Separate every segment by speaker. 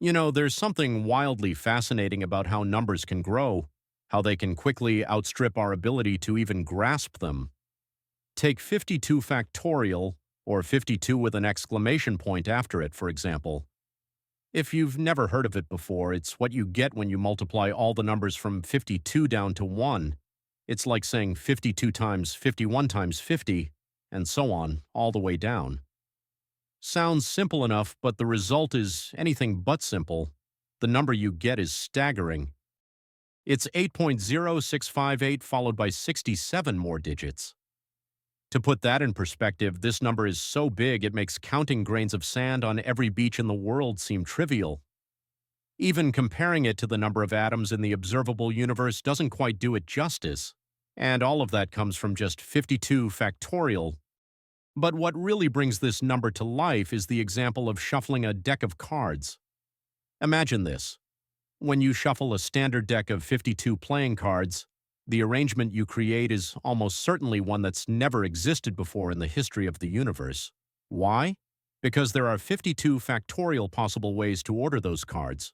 Speaker 1: There's something wildly fascinating about how numbers can grow, how they can quickly outstrip our ability to even grasp them. Take 52 factorial, or 52 with an exclamation point after it, for example. If you've never heard of it before, it's what you get when you multiply all the numbers from 52 down to 1. It's like saying 52 times 51 times 50, and so on, all the way down. Sounds simple enough, but the result is anything but simple. The number you get is staggering. It's 8.0658 followed by 67 more digits. To put that in perspective, this number is so big it makes counting grains of sand on every beach in the world seem trivial. Even comparing it to the number of atoms in the observable universe doesn't quite do it justice. And all of that comes from just 52 factorial. But what really brings this number to life is the example of shuffling a deck of cards. Imagine this. When you shuffle a standard deck of 52 playing cards, the arrangement you create is almost certainly one that's never existed before in the history of the universe. Why? Because there are 52 factorial possible ways to order those cards.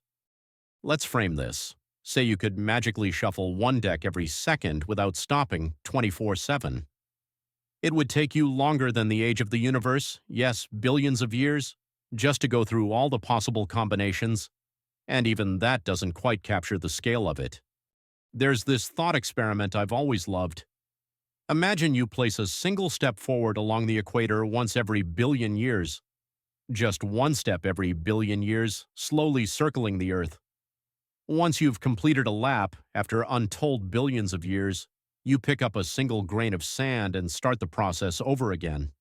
Speaker 1: Let's frame this. Say you could magically shuffle one deck every second without stopping 24/7. It would take you longer than the age of the universe, yes, billions of years, just to go through all the possible combinations, and even that doesn't quite capture the scale of it. There's this thought experiment I've always loved. Imagine you place a single step forward along the equator once every billion years. Just one step every billion years, slowly circling the Earth. Once you've completed a lap, after untold billions of years, you pick up a single grain of sand and start the process over again.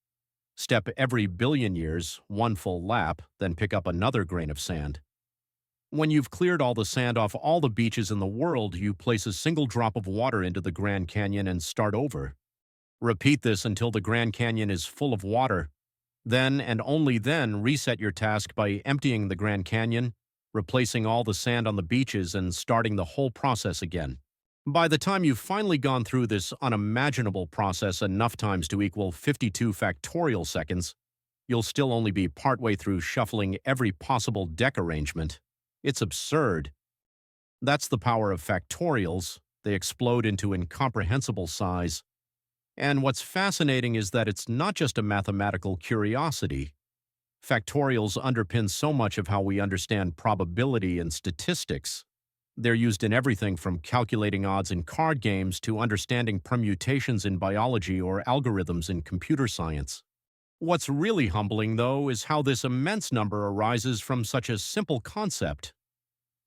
Speaker 1: Step every billion years, one full lap, then pick up another grain of sand. When you've cleared all the sand off all the beaches in the world, you place a single drop of water into the Grand Canyon and start over. Repeat this until the Grand Canyon is full of water. Then, and only then, reset your task by emptying the Grand Canyon, replacing all the sand on the beaches, and starting the whole process again. By the time you've finally gone through this unimaginable process enough times to equal 52 factorial seconds, you'll still only be partway through shuffling every possible deck arrangement. It's absurd. That's the power of factorials. They explode into incomprehensible size. And what's fascinating is that it's not just a mathematical curiosity. Factorials underpin so much of how we understand probability and statistics. They're used in everything from calculating odds in card games to understanding permutations in biology or algorithms in computer science. What's really humbling, though, is how this immense number arises from such a simple concept.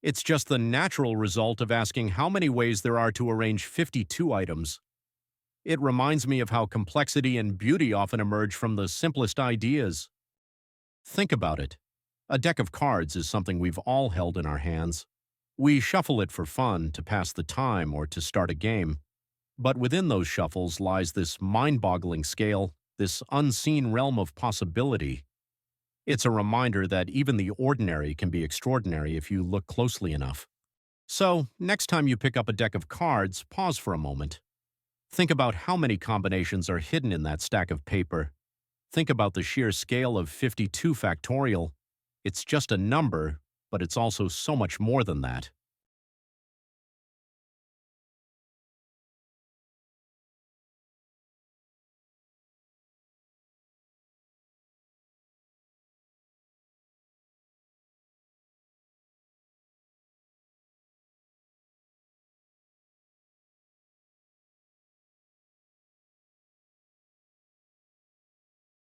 Speaker 1: It's just the natural result of asking how many ways there are to arrange 52 items. It reminds me of how complexity and beauty often emerge from the simplest ideas. Think about it. A deck of cards is something we've all held in our hands. We shuffle it for fun, to pass the time, or to start a game. But within those shuffles lies this mind-boggling scale, this unseen realm of possibility. It's a reminder that even the ordinary can be extraordinary if you look closely enough. So, next time you pick up a deck of cards, pause for a moment. Think about how many combinations are hidden in that stack of paper. Think about the sheer scale of 52 factorial. It's just a number, but it's also so much more than that.